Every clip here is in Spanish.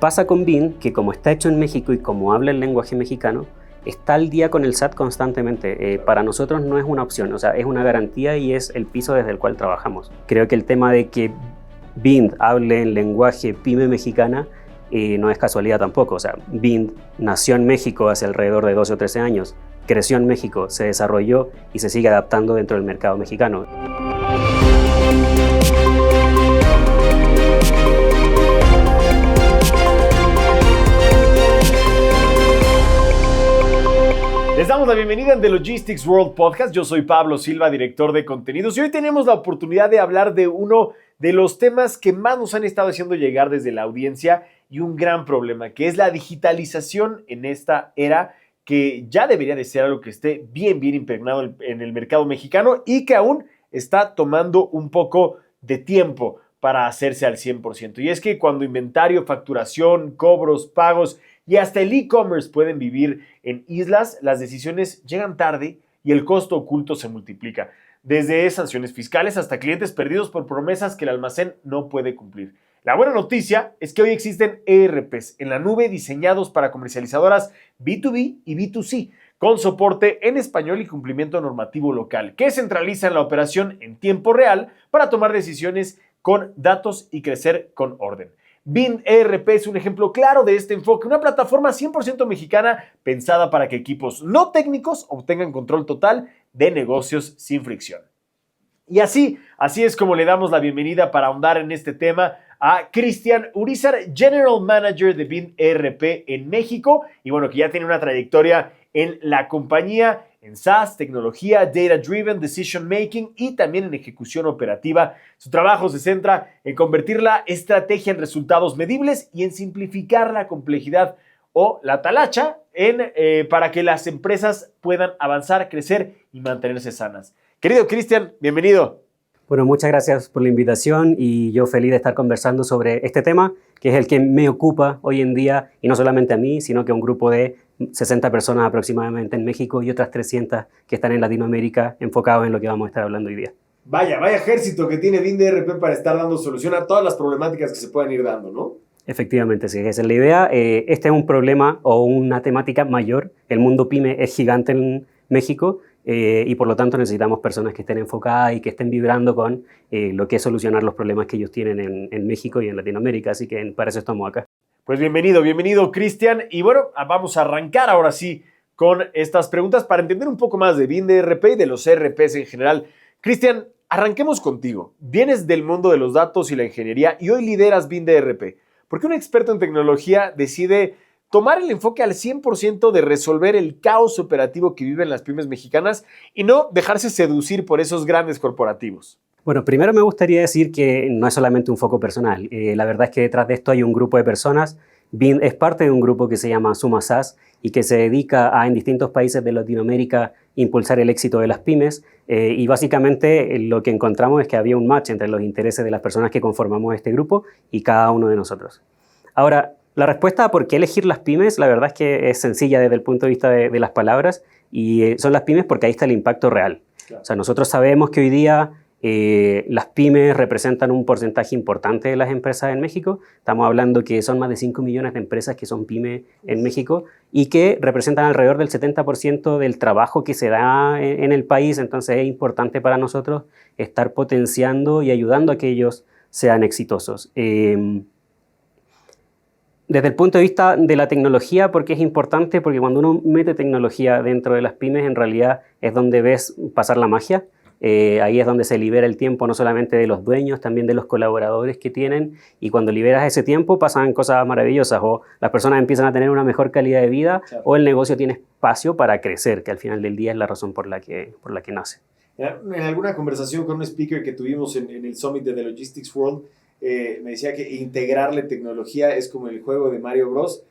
Pasa con Bing, que como está hecho en México y como habla el lenguaje mexicano, está al día con el SAT constantemente. Para nosotros no es una opción, o sea, es una garantía y es el piso desde el cual trabajamos. Creo que el tema de que Bing hable en lenguaje pyme mexicana no es casualidad tampoco. O sea, Bing nació en México hace alrededor de 12 o 13 años, creció en México, se desarrolló y se sigue adaptando dentro del mercado mexicano. Les damos la bienvenida en The Logistics World Podcast. Yo soy Pablo Silva, director de contenidos, y hoy tenemos la oportunidad de hablar de uno de los temas que más nos han estado haciendo llegar desde la audiencia y un gran problema, que es la digitalización en esta era, que ya debería de ser algo que esté bien impregnado en el mercado mexicano y que aún está tomando un poco de tiempo para hacerse al 100%. Y es que cuando inventario, facturación, cobros, pagos y hasta el e-commerce pueden vivir en islas, las decisiones llegan tarde y el costo oculto se multiplica. Desde sanciones fiscales hasta clientes perdidos por promesas que el almacén no puede cumplir. La buena noticia es que hoy existen ERPs en la nube diseñados para comercializadoras B2B y B2C, con soporte en español y cumplimiento normativo local, que centralizan la operación en tiempo real para tomar decisiones con datos y crecer con orden. Bing ERP es un ejemplo claro de este enfoque, una plataforma 100% mexicana pensada para que equipos no técnicos obtengan control total de negocios sin fricción. Y así es como le damos la bienvenida para ahondar en este tema a Cristian Urizar, General Manager de Bing ERP en México, y bueno, que ya tiene una trayectoria en la compañía, en SaaS, tecnología, Data Driven, Decision Making y también en ejecución operativa. Su trabajo se centra en convertir la estrategia en resultados medibles y en simplificar la complejidad o la talacha para que las empresas puedan avanzar, crecer y mantenerse sanas. Querido Cristian, bienvenido. Bueno, muchas gracias por la invitación y yo feliz de estar conversando sobre este tema, que es el que me ocupa hoy en día, y no solamente a mí, sino que a un grupo de 60 personas aproximadamente en México y otras 300 que están en Latinoamérica enfocados en lo que vamos a estar hablando hoy día. Vaya ejército que tiene Bing ERP para estar dando solución a todas las problemáticas que se puedan ir dando, ¿no? Efectivamente, sí, esa es la idea. Este es un problema o una temática mayor. El mundo pyme es gigante en México. Y por lo tanto necesitamos personas que estén enfocadas y que estén vibrando con lo que es solucionar los problemas que ellos tienen en México y en Latinoamérica, así que para eso estamos acá. Pues bienvenido Cristian, y bueno, vamos a arrancar ahora sí con estas preguntas para entender un poco más de Bing ERP y de los ERPs en general. Cristian, arranquemos contigo. Vienes del mundo de los datos y la ingeniería y hoy lideras Bing ERP. ¿Por qué un experto en tecnología decide tomar el enfoque al 100% de resolver el caos operativo que viven las pymes mexicanas y no dejarse seducir por esos grandes corporativos? Bueno, primero me gustaría decir que no es solamente un foco personal. La verdad es que detrás de esto hay un grupo de personas. Bing es parte de un grupo que se llama Suma SaaS y que se dedica a, en distintos países de Latinoamérica, impulsar el éxito de las pymes. Y básicamente lo que encontramos es que había un match entre los intereses de las personas que conformamos este grupo y cada uno de nosotros. Ahora, la respuesta a por qué elegir las pymes, la verdad es que es sencilla desde el punto de vista de las palabras, y son las pymes porque ahí está el impacto real. Claro. O sea, nosotros sabemos que hoy día las pymes representan un porcentaje importante de las empresas en México. Estamos hablando que son más de 5 millones de empresas que son pymes en México y que representan alrededor del 70% del trabajo que se da en el país. Entonces es importante para nosotros estar potenciando y ayudando a que ellos sean exitosos. Desde el punto de vista de la tecnología, porque es importante, porque cuando uno mete tecnología dentro de las pymes, en realidad es donde ves pasar la magia. Ahí es donde se libera el tiempo, no solamente de los dueños, también de los colaboradores que tienen. Y cuando liberas ese tiempo, pasan cosas maravillosas. O las personas empiezan a tener una mejor calidad de vida, claro, o el negocio tiene espacio para crecer, que al final del día es la razón por la que nace. En alguna conversación con un speaker que tuvimos en el Summit de The Logistics World, me decía que integrarle tecnología es como el juego de Mario Bros.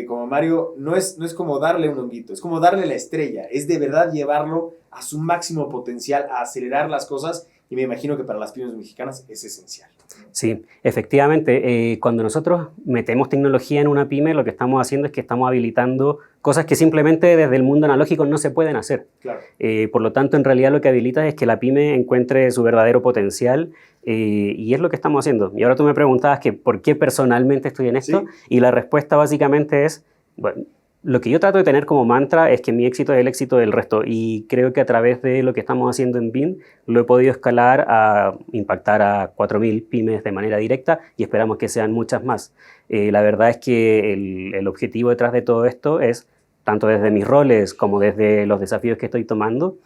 Como Mario no es como darle un honguito, es como darle la estrella, es de verdad llevarlo a su máximo potencial, a acelerar las cosas, y me imagino que para las pymes mexicanas es esencial. Sí, efectivamente, cuando nosotros metemos tecnología en una pyme, lo que estamos haciendo es que estamos habilitando cosas que simplemente desde el mundo analógico no se pueden hacer. Claro. Por lo tanto, en realidad lo que habilita es que la pyme encuentre su verdadero potencial Y es lo que estamos haciendo. Y ahora tú me preguntabas que por qué personalmente estoy en esto, Sí. y la respuesta básicamente es, bueno, lo que yo trato de tener como mantra es que mi éxito es el éxito del resto, y creo que a través de lo que estamos haciendo en BIM lo he podido escalar a impactar a 4.000 pymes de manera directa, y esperamos que sean muchas más. La verdad es que el objetivo detrás de todo esto es, tanto desde mis roles como desde los desafíos que estoy tomando,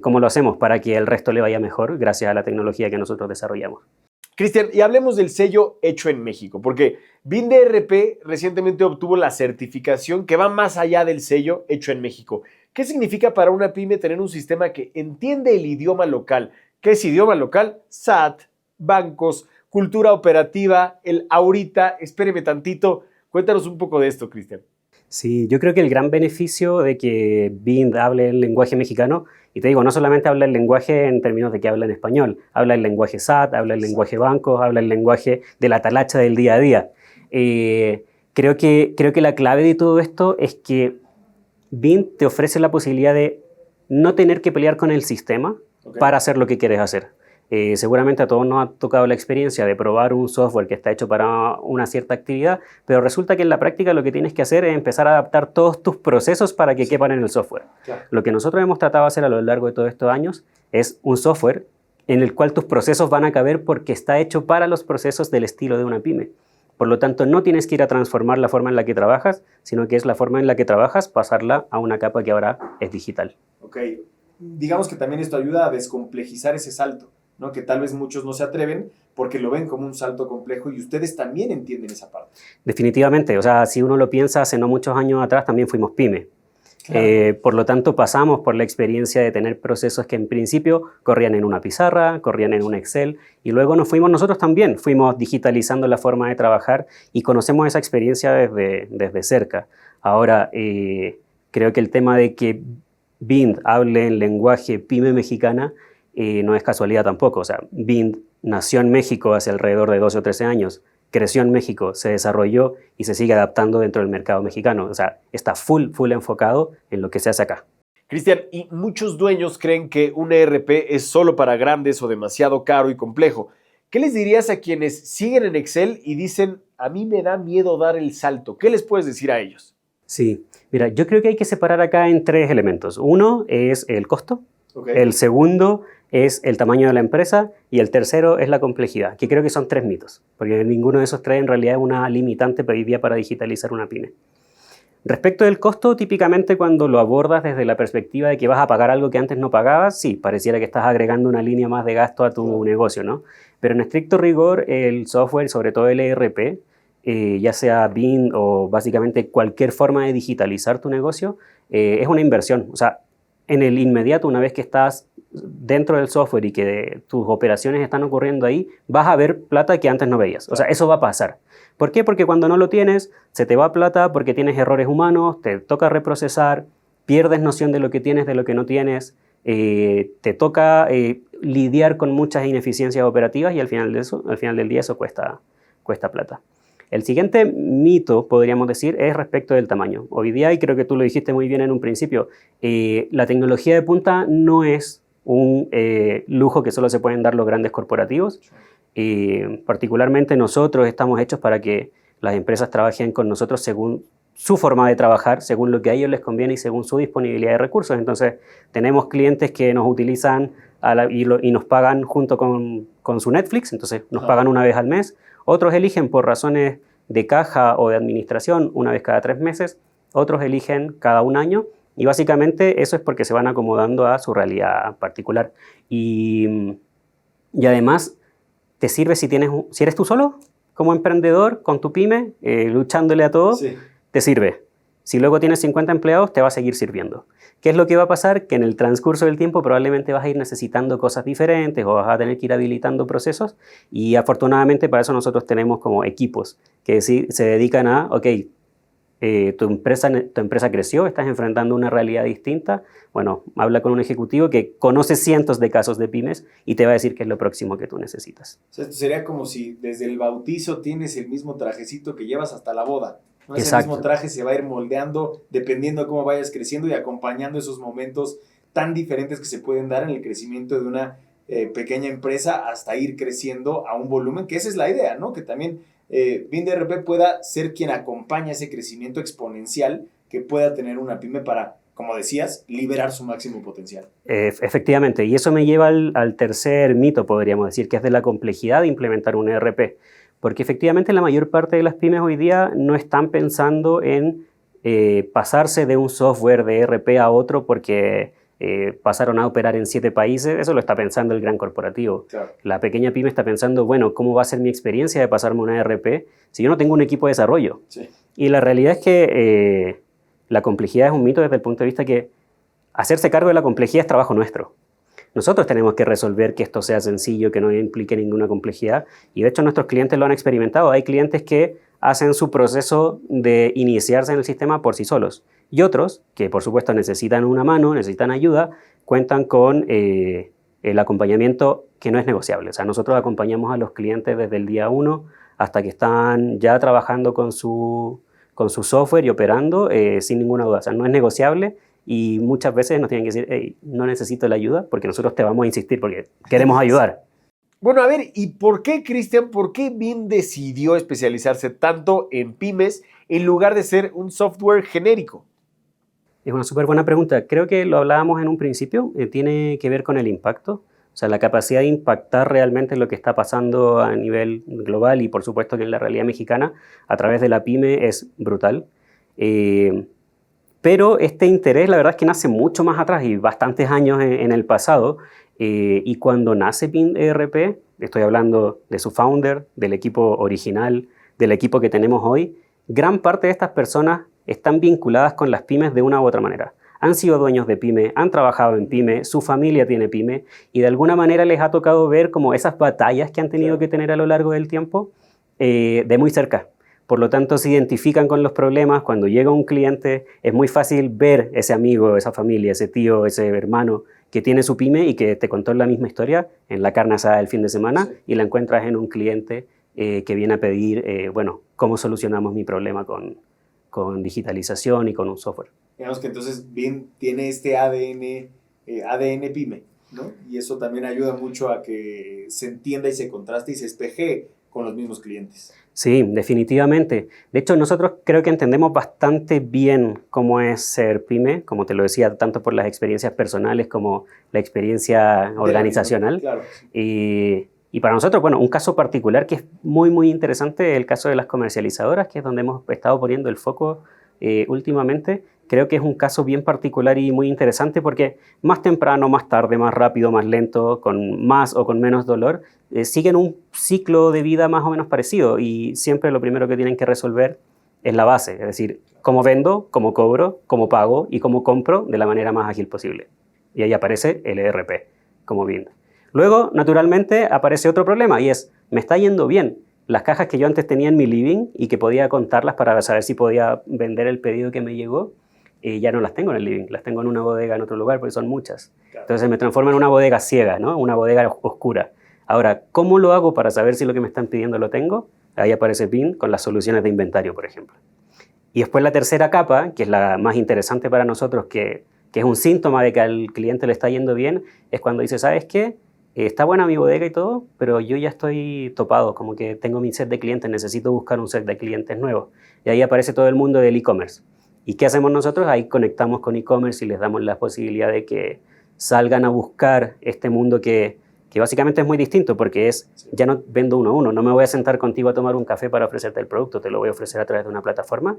cómo lo hacemos para que al resto le vaya mejor gracias a la tecnología que nosotros desarrollamos. Cristian, y hablemos del sello Hecho en México, porque BIM DRP recientemente obtuvo la certificación que va más allá del sello Hecho en México. ¿Qué significa para una pyme tener un sistema que entiende el idioma local? ¿Qué es idioma local? SAT, bancos, cultura operativa, el ahorita. Espéreme tantito. Cuéntanos un poco de esto, Cristian. Sí, yo creo que el gran beneficio de que BIM hable el lenguaje mexicano, y te digo, no solamente habla el lenguaje en términos de que habla en español, habla el lenguaje SAT, habla el lenguaje bancos, habla el lenguaje de la talacha del día a día. Creo que la clave de todo esto es que BIM te ofrece la posibilidad de no tener que pelear con el sistema para hacer lo que quieres hacer. Seguramente a todos nos ha tocado la experiencia de probar un software que está hecho para una cierta actividad, pero resulta que en la práctica lo que tienes que hacer es empezar a adaptar todos tus procesos para que quepan en el software. Claro. Lo que nosotros hemos tratado de hacer a lo largo de todos estos años es un software en el cual tus procesos van a caber porque está hecho para los procesos del estilo de una pyme. Por lo tanto, no tienes que ir a transformar la forma en la que trabajas, sino que es la forma en la que trabajas, pasarla a una capa que ahora es digital. Ok, digamos que también esto ayuda a descomplejizar ese salto, ¿no? Que tal vez muchos no se atreven porque lo ven como un salto complejo y ustedes también entienden esa parte. Definitivamente, o sea, si uno lo piensa, hace no muchos años atrás también fuimos pyme. Claro. Por lo tanto, pasamos por la experiencia de tener procesos que en principio corrían en una pizarra, corrían en un Excel, y luego nos fuimos nosotros también, fuimos digitalizando la forma de trabajar y conocemos esa experiencia desde cerca. Ahora, creo que el tema de que BIM hable en lenguaje pyme mexicana no es casualidad tampoco. O sea, BIM nació en México hace alrededor de 12 o 13 años, creció en México, se desarrolló y se sigue adaptando dentro del mercado mexicano. O sea, está full enfocado en lo que se hace acá. Cristian, y muchos dueños creen que un ERP es solo para grandes o demasiado caro y complejo. ¿Qué les dirías a quienes siguen en Excel y dicen, a mí me da miedo dar el salto? ¿Qué les puedes decir a ellos? Sí, mira, yo creo que hay que separar acá en tres elementos. Uno es el costo, el segundo es el tamaño de la empresa y el tercero es la complejidad, que creo que son tres mitos, porque ninguno de esos tres en realidad es una limitante hoy día para digitalizar una pyme. Respecto del costo, típicamente cuando lo abordas desde la perspectiva de que vas a pagar algo que antes no pagabas, sí, pareciera que estás agregando una línea más de gasto a tu negocio, ¿no? Pero en estricto rigor, el software, sobre todo el ERP, ya sea BIM o básicamente cualquier forma de digitalizar tu negocio, es una inversión. O sea, en el inmediato, una vez que estás dentro del software y que tus operaciones están ocurriendo ahí, vas a ver plata que antes no veías. O sea, eso va a pasar. ¿Por qué? Porque cuando no lo tienes, se te va plata porque tienes errores humanos, te toca reprocesar, pierdes noción de lo que tienes, de lo que no tienes, te toca lidiar con muchas ineficiencias operativas y al final del día eso cuesta plata. El siguiente mito, podríamos decir, es respecto del tamaño. Hoy día, y creo que tú lo dijiste muy bien en un principio, la tecnología de punta no es un lujo que solo se pueden dar los grandes corporativos. Particularmente nosotros estamos hechos para que las empresas trabajen con nosotros según su forma de trabajar, según lo que a ellos les conviene y según su disponibilidad de recursos. Entonces, tenemos clientes que nos utilizan y nos pagan junto con su Netflix, entonces nos pagan una vez al mes. Otros eligen por razones de caja o de administración una vez cada 3 meses, otros eligen cada un año, y básicamente eso es porque se van acomodando a su realidad particular. Y además, te sirve si eres tú solo, como emprendedor, con tu pyme, luchándole a todo, sí. Te sirve. Si luego tienes 50 empleados, te va a seguir sirviendo. ¿Qué es lo que va a pasar? Que en el transcurso del tiempo probablemente vas a ir necesitando cosas diferentes o vas a tener que ir habilitando procesos, y afortunadamente para eso nosotros tenemos como equipos que se dedican a, ok, tu empresa creció, estás enfrentando una realidad distinta, bueno, habla con un ejecutivo que conoce cientos de casos de pymes y te va a decir qué es lo próximo que tú necesitas. O sea, esto sería como si desde el bautizo tienes el mismo trajecito que llevas hasta la boda. ¿No? Ese mismo traje se va a ir moldeando dependiendo de cómo vayas creciendo y acompañando esos momentos tan diferentes que se pueden dar en el crecimiento de una pequeña empresa hasta ir creciendo a un volumen, que esa es la idea, ¿no? Que también BIN DRP pueda ser quien acompaña ese crecimiento exponencial que pueda tener una pyme para, como decías, liberar su máximo potencial. Efectivamente, y eso me lleva al tercer mito, podríamos decir, que es de la complejidad de implementar un ERP. Porque efectivamente la mayor parte de las pymes hoy día no están pensando en pasarse de un software de ERP a otro porque pasaron a operar en 7 países. Eso lo está pensando el gran corporativo. Claro. La pequeña pyme está pensando, bueno, ¿cómo va a ser mi experiencia de pasarme una ERP si yo no tengo un equipo de desarrollo? Sí. Y la realidad es que la complejidad es un mito desde el punto de vista que hacerse cargo de la complejidad es trabajo nuestro. Nosotros tenemos que resolver que esto sea sencillo, que no implique ninguna complejidad. Y de hecho nuestros clientes lo han experimentado. Hay clientes que hacen su proceso de iniciarse en el sistema por sí solos. Y otros, que por supuesto necesitan una mano, necesitan ayuda, cuentan con el acompañamiento que no es negociable. O sea, nosotros acompañamos a los clientes desde el día 1 hasta que están ya trabajando con su software y operando sin ninguna duda. O sea, no es negociable. Y muchas veces nos tienen que decir, hey, no necesito la ayuda porque nosotros te vamos a insistir porque queremos ayudar. Bueno, a ver, ¿y por qué, Cristian, por qué BIN decidió especializarse tanto en pymes en lugar de ser un software genérico? Es una súper buena pregunta. Creo que lo hablábamos en un principio. Tiene que ver con el impacto. O sea, la capacidad de impactar realmente lo que está pasando a nivel global y por supuesto que en la realidad mexicana a través de la pyme es brutal. Pero este interés, la verdad es que nace mucho más atrás y bastantes años en el pasado. Y cuando nace BIN ERP, estoy hablando de su founder, del equipo original, del equipo que tenemos hoy, gran parte de estas personas están vinculadas con las pymes de una u otra manera. Han sido dueños de pyme, han trabajado en pyme, su familia tiene pyme y de alguna manera les ha tocado ver como esas batallas que han tenido que tener a lo largo del tiempo de muy cerca. Por lo tanto, se identifican con los problemas. Cuando llega un cliente, es muy fácil ver ese amigo, esa familia, ese tío, ese hermano que tiene su pyme y que te contó la misma historia en la carne asada del fin de semana y la encuentras en un cliente que viene a pedir, bueno, ¿cómo solucionamos mi problema con digitalización y con un software? Digamos que entonces BIN tiene este ADN pyme, ¿no? Y eso también ayuda mucho a que se entienda y se contraste y se espeje con los mismos clientes. Sí, definitivamente. De hecho, nosotros creo que entendemos bastante bien cómo es ser pyme, como te lo decía, tanto por las experiencias personales como la experiencia organizacional. Claro. Y para nosotros, bueno, un caso particular que es muy, muy interesante es el caso de las comercializadoras, que es donde hemos estado poniendo el foco últimamente. Creo que es un caso bien particular y muy interesante porque más temprano, más tarde, más rápido, más lento, con más o con menos dolor, siguen un ciclo de vida más o menos parecido y siempre lo primero que tienen que resolver es la base, es decir, cómo vendo, cómo cobro, cómo pago y cómo compro de la manera más ágil posible. Y ahí aparece el ERP como BIN. Luego, naturalmente, aparece otro problema y es, me está yendo bien. Las cajas que yo antes tenía en mi living y que podía contarlas para saber si podía vender el pedido que me llegó, ya no las tengo en el living, las tengo en una bodega en otro lugar porque son muchas. Claro. Entonces me transforma en una bodega ciega, ¿no? Una bodega oscura. Ahora, ¿cómo lo hago para saber si lo que me están pidiendo lo tengo? Ahí aparece BIN con las soluciones de inventario, por ejemplo. Y después la tercera capa, que es la más interesante para nosotros, que es un síntoma de que al cliente le está yendo bien, es cuando dice, ¿sabes qué? Está buena mi bodega y todo, pero yo ya estoy topado, como que tengo mi set de clientes, necesito buscar un set de clientes nuevos. Y ahí aparece todo el mundo del e-commerce. ¿Y qué hacemos nosotros? Ahí conectamos con e-commerce y les damos la posibilidad de que salgan a buscar este mundo que básicamente es muy distinto porque es, ya no vendo uno a uno, no me voy a sentar contigo a tomar un café para ofrecerte el producto, te lo voy a ofrecer a través de una plataforma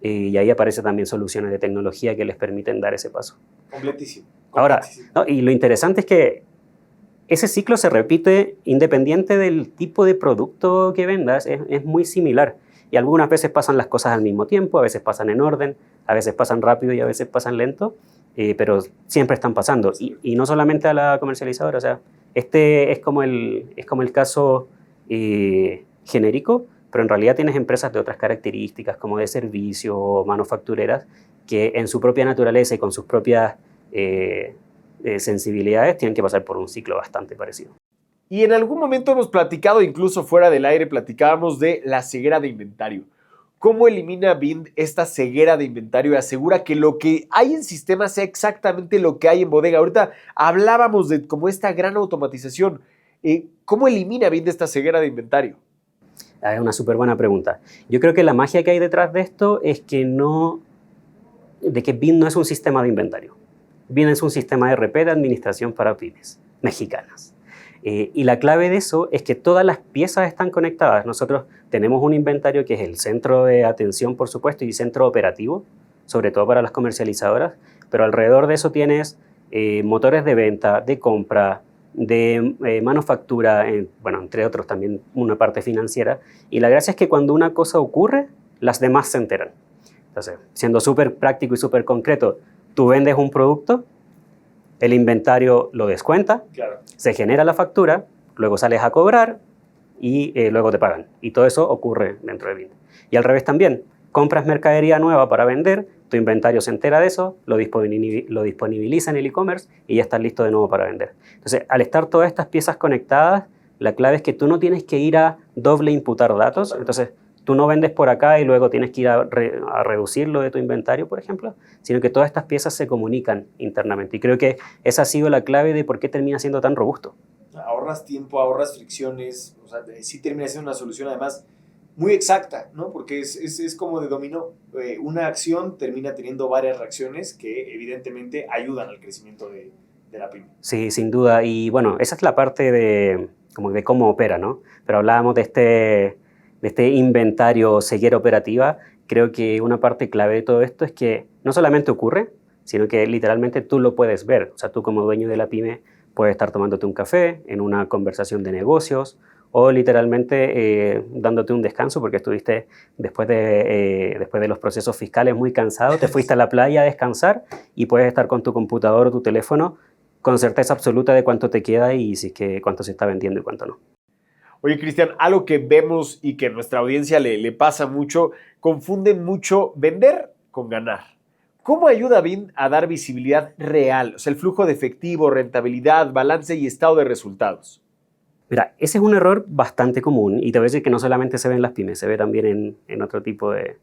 y ahí aparecen también soluciones de tecnología que les permiten dar ese paso. Completísimo. Ahora, ¿no? Y lo interesante es que ese ciclo se repite independiente del tipo de producto que vendas, es muy similar. Y algunas veces pasan las cosas al mismo tiempo, a veces pasan en orden, a veces pasan rápido y a veces pasan lento, pero siempre están pasando. Y no solamente a la comercializadora, o sea, este es como el caso genérico, pero en realidad tienes empresas de otras características, como de servicio o manufactureras, que en su propia naturaleza y con sus propias sensibilidades tienen que pasar por un ciclo bastante parecido. Y en algún momento hemos platicado, incluso fuera del aire, platicábamos de la ceguera de inventario. ¿Cómo elimina Vind esta ceguera de inventario y asegura que lo que hay en sistema sea exactamente lo que hay en bodega? Ahorita hablábamos de como esta gran automatización. ¿Cómo elimina Vind esta ceguera de inventario? Es una súper buena pregunta. Yo creo que la magia que hay detrás de esto es que Vind no es un sistema de inventario. Vind es un sistema ERP de administración para pymes mexicanas. Y la clave de eso es que todas las piezas están conectadas. Nosotros tenemos un inventario que es el centro de atención, por supuesto, y centro operativo, sobre todo para las comercializadoras, pero alrededor de eso tienes motores de venta, de compra, de manufactura, bueno, entre otros también una parte financiera. Y la gracia es que cuando una cosa ocurre, las demás se enteran. Entonces, siendo súper práctico y súper concreto, tú vendes un producto, el inventario lo descuenta, Claro. se genera la factura, luego sales a cobrar y luego te pagan. Y todo eso ocurre dentro de Vind. Y al revés también, compras mercadería nueva para vender, tu inventario se entera de eso, lo disponibiliza en el e-commerce y ya estás listo de nuevo para vender. Entonces, al estar todas estas piezas conectadas, la clave es que tú no tienes que ir a doble imputar datos. Entonces, tú no vendes por acá y luego tienes que ir a reducirlo de tu inventario, por ejemplo, sino que todas estas piezas se comunican internamente. Y creo que esa ha sido la clave de por qué termina siendo tan robusto. Ahorras tiempo, ahorras fricciones, o sea, sí termina siendo una solución además muy exacta, ¿no? Porque es como de dominó. Una acción termina teniendo varias reacciones que evidentemente ayudan al crecimiento de la pyme. Sí, sin duda. Y bueno, esa es la parte de cómo opera, ¿no? Pero hablábamos de este inventario ceguera operativa. Creo que una parte clave de todo esto es que no solamente ocurre, sino que literalmente tú lo puedes ver. O sea, tú como dueño de la pyme puedes estar tomándote un café en una conversación de negocios o literalmente dándote un descanso porque estuviste después de los procesos fiscales muy cansado, te fuiste a la playa a descansar y puedes estar con tu computador o tu teléfono con certeza absoluta de cuánto te queda y si es que cuánto se está vendiendo y cuánto no. Oye, Cristian, algo que vemos y que a nuestra audiencia le pasa mucho, confunden mucho vender con ganar. ¿Cómo ayuda Vind a dar visibilidad real? O sea, el flujo de efectivo, rentabilidad, balance y estado de resultados. Mira, ese es un error bastante común y te voy a decir que no solamente se ve en las pymes, se ve también en otro tipo de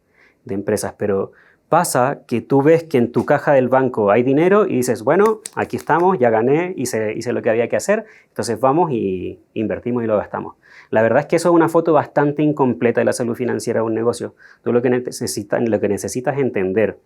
empresas, pero pasa que tú ves que en tu caja del banco hay dinero y dices, bueno, aquí estamos, ya gané, hice lo que había que hacer, entonces vamos y invertimos y lo gastamos. La verdad es que eso es una foto bastante incompleta de la salud financiera de un negocio. Tú lo que necesitas entender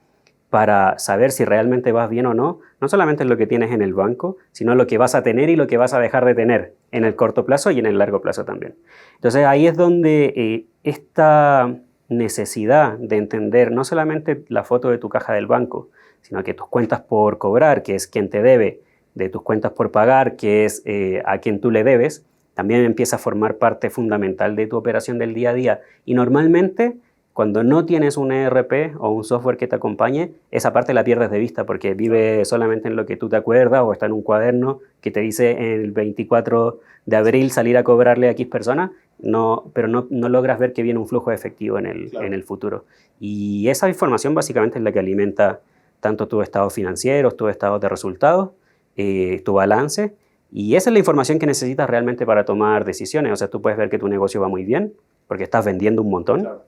para saber si realmente vas bien o no, no solamente es lo que tienes en el banco, sino lo que vas a tener y lo que vas a dejar de tener en el corto plazo y en el largo plazo también. Entonces ahí es donde esta necesidad de entender no solamente la foto de tu caja del banco, sino que tus cuentas por cobrar, que es quien te debe, de tus cuentas por pagar, que es a quien tú le debes, también empieza a formar parte fundamental de tu operación del día a día. Y normalmente, cuando no tienes un ERP o un software que te acompañe, esa parte la pierdes de vista porque vive solamente en lo que tú te acuerdas o está en un cuaderno que te dice el 24 de abril salir a cobrarle a X personas, pero no logras ver que viene un flujo de efectivo en el futuro. Y esa información básicamente es la que alimenta tanto tus estados financieros, tus estados de resultados, tu balance. Y esa es la información que necesitas realmente para tomar decisiones. O sea, tú puedes ver que tu negocio va muy bien porque estás vendiendo un montón. Claro.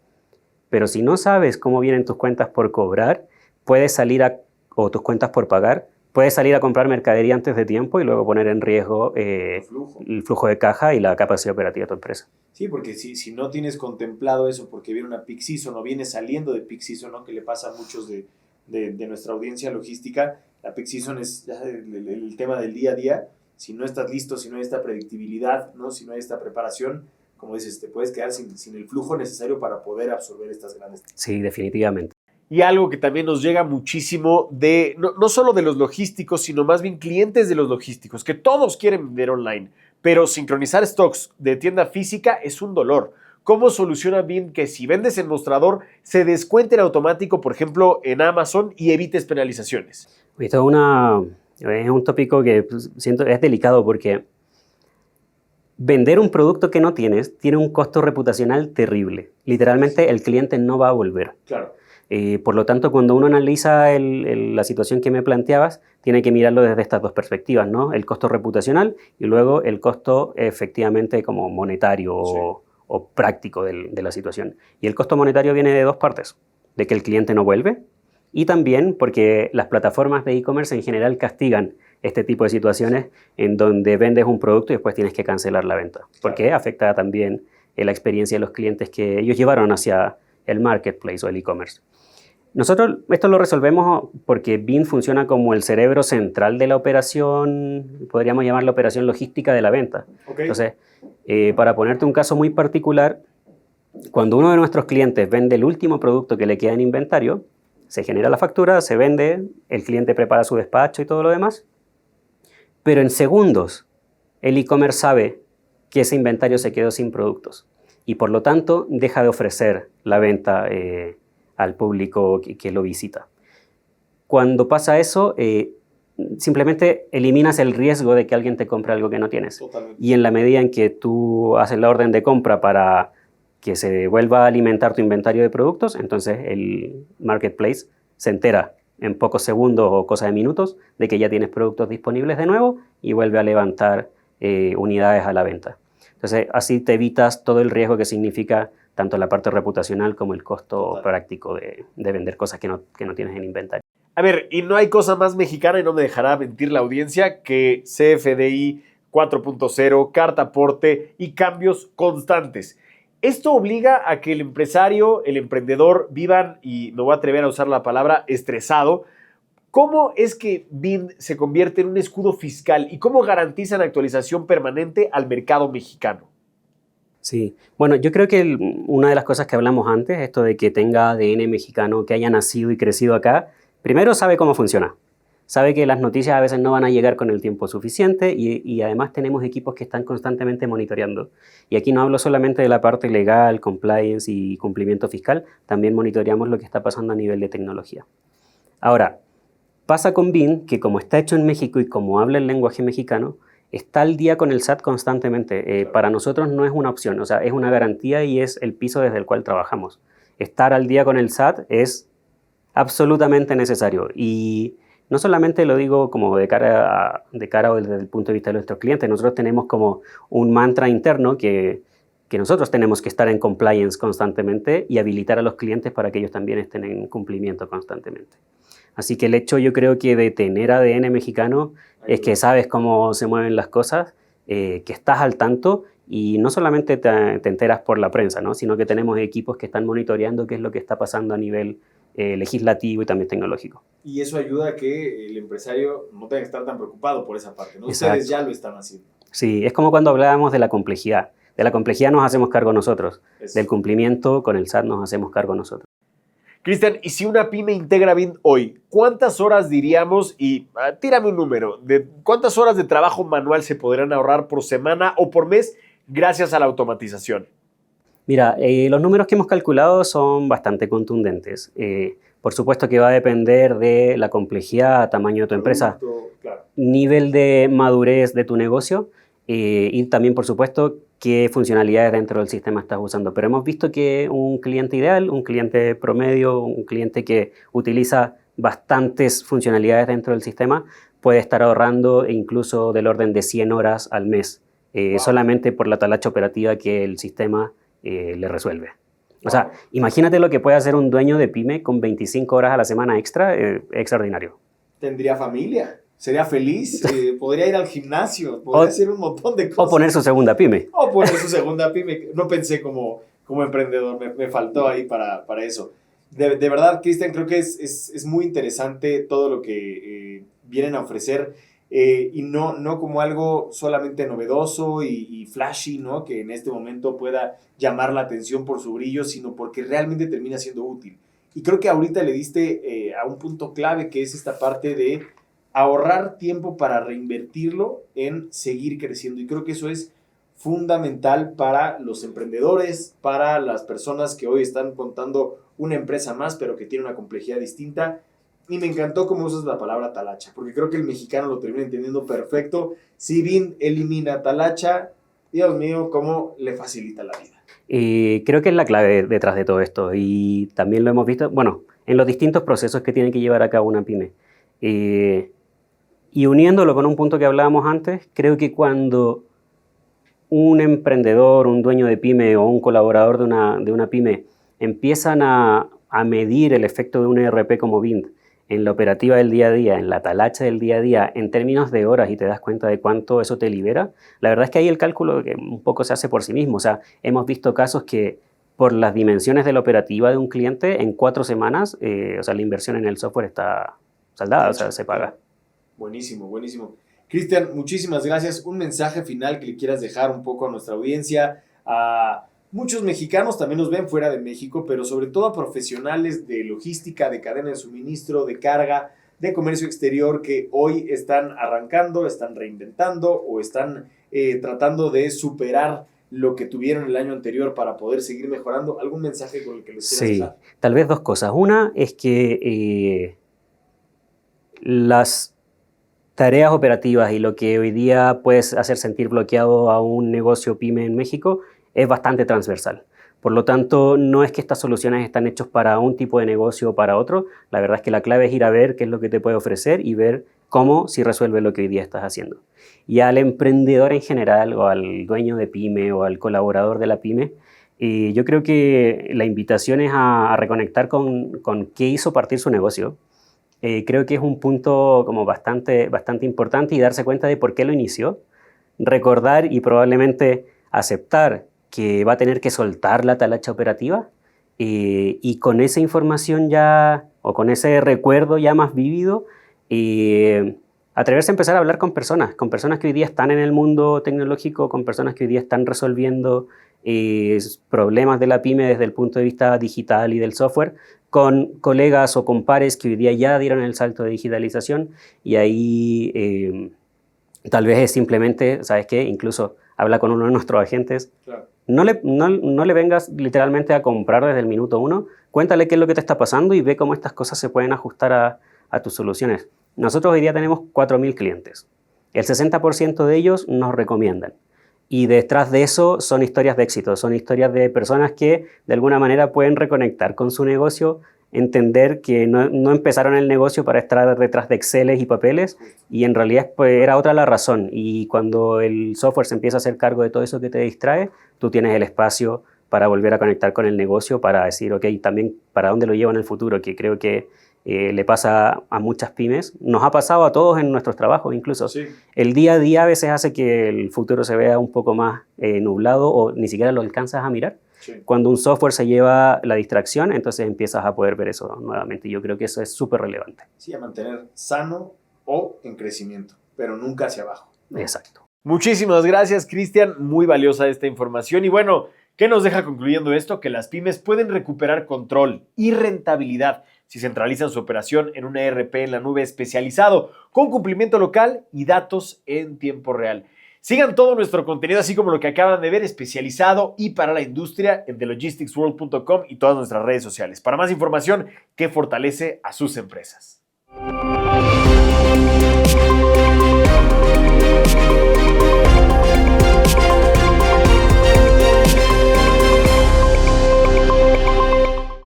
Pero si no sabes cómo vienen tus cuentas por cobrar, o tus cuentas por pagar, puedes salir a comprar mercadería antes de tiempo y luego poner en riesgo el flujo de caja y la capacidad operativa de tu empresa. Sí, porque si no tienes contemplado eso porque viene una peak season o viene saliendo de peak season, ¿no? Que le pasa a muchos de nuestra audiencia logística, la peak season es ya el tema del día a día. Si no estás listo, si no hay esta predictibilidad, ¿no? Si no hay esta preparación, como dices, te puedes quedar sin el flujo necesario para poder absorber estas grandes. Sí, definitivamente. Y algo que también nos llega muchísimo no solo de los logísticos, sino más bien clientes de los logísticos, que todos quieren vender online, pero sincronizar stocks de tienda física es un dolor. ¿Cómo soluciona Vind que si vendes en mostrador se descuente en automático, por ejemplo, en Amazon y evites penalizaciones? Esto es un tópico que siento es delicado porque vender un producto que no tienes tiene un costo reputacional terrible. Literalmente el cliente no va a volver. Claro. Por lo tanto, cuando uno analiza la situación que me planteabas, tiene que mirarlo desde estas dos perspectivas, ¿no? El costo reputacional y luego el costo efectivamente como monetario o práctico de la situación. Y el costo monetario viene de dos partes, de que el cliente no vuelve y también porque las plataformas de e-commerce en general castigan este tipo de situaciones en donde vendes un producto y después tienes que cancelar la venta, porque afecta también la experiencia de los clientes que ellos llevaron hacia el marketplace o el e-commerce. Nosotros esto lo resolvemos porque BIN funciona como el cerebro central de la operación, podríamos llamar la operación logística de la venta. Okay. Entonces, para ponerte un caso muy particular, cuando uno de nuestros clientes vende el último producto que le queda en inventario, se genera la factura, se vende, el cliente prepara su despacho y todo lo demás, pero en segundos el e-commerce sabe que ese inventario se quedó sin productos y por lo tanto deja de ofrecer la venta al público que lo visita. Cuando pasa eso, simplemente eliminas el riesgo de que alguien te compre algo que no tienes. Totalmente. Y en la medida en que tú haces la orden de compra para que se vuelva a alimentar tu inventario de productos, entonces el marketplace se entera en pocos segundos o cosa de minutos de que ya tienes productos disponibles de nuevo y vuelve a levantar unidades a la venta. Entonces, así te evitas todo el riesgo que significa tanto la parte reputacional como el costo práctico de vender cosas que no tienes en inventario. A ver, y no hay cosa más mexicana, y no me dejará mentir la audiencia, que CFDI 4.0, carta aporte y cambios constantes. Esto obliga a que el empresario, el emprendedor vivan, y me voy a atrever a usar la palabra, estresado. ¿Cómo es que BIN se convierte en un escudo fiscal y cómo garantizan actualización permanente al mercado mexicano? Sí, bueno, yo creo que una de las cosas que hablamos antes, esto de que tenga ADN mexicano, que haya nacido y crecido acá, primero sabe cómo funciona. Sabe que las noticias a veces no van a llegar con el tiempo suficiente y además tenemos equipos que están constantemente monitoreando. Y aquí no hablo solamente de la parte legal, compliance y cumplimiento fiscal, también monitoreamos lo que está pasando a nivel de tecnología. Ahora, pasa con BIN que como está hecho en México y como habla el lenguaje mexicano, está al día con el SAT constantemente. Para nosotros no es una opción, o sea, es una garantía y es el piso desde el cual trabajamos. Estar al día con el SAT es absolutamente necesario y no solamente lo digo como de cara o desde el punto de vista de nuestros clientes, nosotros tenemos como un mantra interno que nosotros tenemos que estar en compliance constantemente y habilitar a los clientes para que ellos también estén en cumplimiento constantemente. Así que el hecho, yo creo que de tener ADN mexicano es que sabes cómo se mueven las cosas, que estás al tanto y no solamente te enteras por la prensa, ¿no? Sino que tenemos equipos que están monitoreando qué es lo que está pasando a nivel legislativo y también tecnológico. Y eso ayuda a que el empresario no tenga que estar tan preocupado por esa parte, ¿no? Exacto. Ustedes ya lo están haciendo. Sí, es como cuando hablábamos de la complejidad. De la complejidad nos hacemos cargo nosotros. Eso. Del cumplimiento con el SAT nos hacemos cargo nosotros. Cristian, y si una pyme integra BIN hoy, ¿cuántas horas diríamos, y tírame un número, de cuántas horas de trabajo manual se podrán ahorrar por semana o por mes gracias a la automatización? Mira, los números que hemos calculado son bastante contundentes. Por supuesto que va a depender de la complejidad, tamaño de tu empresa, claro. nivel de madurez de tu negocio y también, por supuesto, qué funcionalidades dentro del sistema estás usando. Pero hemos visto que un cliente ideal, un cliente promedio, un cliente que utiliza bastantes funcionalidades dentro del sistema, puede estar ahorrando incluso del orden de 100 horas al mes, solamente por la talacha operativa que el sistema le resuelve. O sea, imagínate lo que puede hacer un dueño de pyme con 25 horas a la semana extra, extraordinario. ¿Tendría familia? ¿Sería feliz? ¿Podría ir al gimnasio? ¿Podría hacer un montón de cosas? O poner su segunda pyme. O poner su segunda pyme. No pensé como emprendedor, me faltó ahí para eso. De verdad, Cristian, creo que es muy interesante todo lo que vienen a ofrecer y no como algo solamente novedoso y flashy, ¿no? Que en este momento pueda llamar la atención por su brillo, sino porque realmente termina siendo útil. Y creo que ahorita le diste a un punto clave que es esta parte de ahorrar tiempo para reinvertirlo en seguir creciendo. Y creo que eso es fundamental para los emprendedores, para las personas que hoy están contando una empresa más, pero que tiene una complejidad distinta. Y me encantó cómo usas la palabra talacha, porque creo que el mexicano lo termina entendiendo perfecto. Si BIN elimina talacha, Dios mío, cómo le facilita la vida. Creo que es la clave detrás de todo esto y también lo hemos visto, bueno, en los distintos procesos que tiene que llevar a cabo una pyme. Y uniéndolo con un punto que hablábamos antes, creo que cuando un emprendedor, un dueño de pyme o un colaborador de una pyme empiezan a medir el efecto de un ERP como Vint en la operativa del día a día, en la talacha del día a día, en términos de horas, y te das cuenta de cuánto eso te libera, la verdad es que ahí el cálculo que un poco se hace por sí mismo. O sea, hemos visto casos que por las dimensiones de la operativa de un cliente, en 4 semanas, o sea, la inversión en el software está saldada, o sea, se paga. Buenísimo, buenísimo. Cristian, muchísimas gracias. Un mensaje final que le quieras dejar un poco a nuestra audiencia, a muchos mexicanos también nos ven fuera de México, pero sobre todo a profesionales de logística, de cadena de suministro, de carga, de comercio exterior que hoy están arrancando, están reinventando o están tratando de superar lo que tuvieron el año anterior para poder seguir mejorando. ¿Algún mensaje con el que les quieras dejar? Sí, tal vez 2 cosas. Una es que las tareas operativas y lo que hoy día puedes hacer sentir bloqueado a un negocio pyme en México es bastante transversal. Por lo tanto, no es que estas soluciones están hechas para un tipo de negocio o para otro. La verdad es que la clave es ir a ver qué es lo que te puede ofrecer y ver cómo si resuelve lo que hoy día estás haciendo. Y al emprendedor en general, o al dueño de pyme, o al colaborador de la pyme, yo creo que la invitación es a reconectar con qué hizo partir su negocio. Creo que es un punto como bastante importante, y darse cuenta de por qué lo inició, recordar y probablemente aceptar que va a tener que soltar la talacha operativa, y con esa información ya, o con ese recuerdo ya más vívido, atreverse a empezar a hablar con personas que hoy día están en el mundo tecnológico, con personas que hoy día están resolviendo problemas de la pyme desde el punto de vista digital y del software, con colegas o con pares que hoy día ya dieron el salto de digitalización, y ahí tal vez es simplemente, ¿sabes qué? Incluso habla con uno de nuestros agentes. Claro. No le vengas literalmente a comprar desde el minuto 1, cuéntale qué es lo que te está pasando y ve cómo estas cosas se pueden ajustar a tus soluciones. Nosotros hoy día tenemos 4.000 clientes. El 60% de ellos nos recomiendan. Y detrás de eso son historias de éxito, son historias de personas que de alguna manera pueden reconectar con su negocio, entender que no empezaron el negocio para estar detrás de Exceles y papeles, y en realidad pues, era otra la razón. Y cuando el software se empieza a hacer cargo de todo eso que te distrae, tú tienes el espacio para volver a conectar con el negocio, para decir, ok, también para dónde lo llevo en el futuro, que creo que le pasa a muchas pymes, nos ha pasado a todos en nuestros trabajos incluso. Sí. El día a día a veces hace que el futuro se vea un poco más nublado, o ni siquiera lo alcanzas a mirar. Sí. Cuando un software se lleva la distracción, entonces empiezas a poder ver eso nuevamente. Yo creo que eso es súper relevante. Sí, a mantener sano o en crecimiento, pero nunca hacia abajo. Exacto. Muchísimas gracias, Cristian. Muy valiosa esta información. Y bueno, ¿qué nos deja concluyendo esto? Que las pymes pueden recuperar control y rentabilidad si centralizan su operación en un ERP en la nube especializado, con cumplimiento local y datos en tiempo real. Sigan todo nuestro contenido, así como lo que acaban de ver, especializado y para la industria, en thelogisticsworld.com y todas nuestras redes sociales, para más información que fortalece a sus empresas.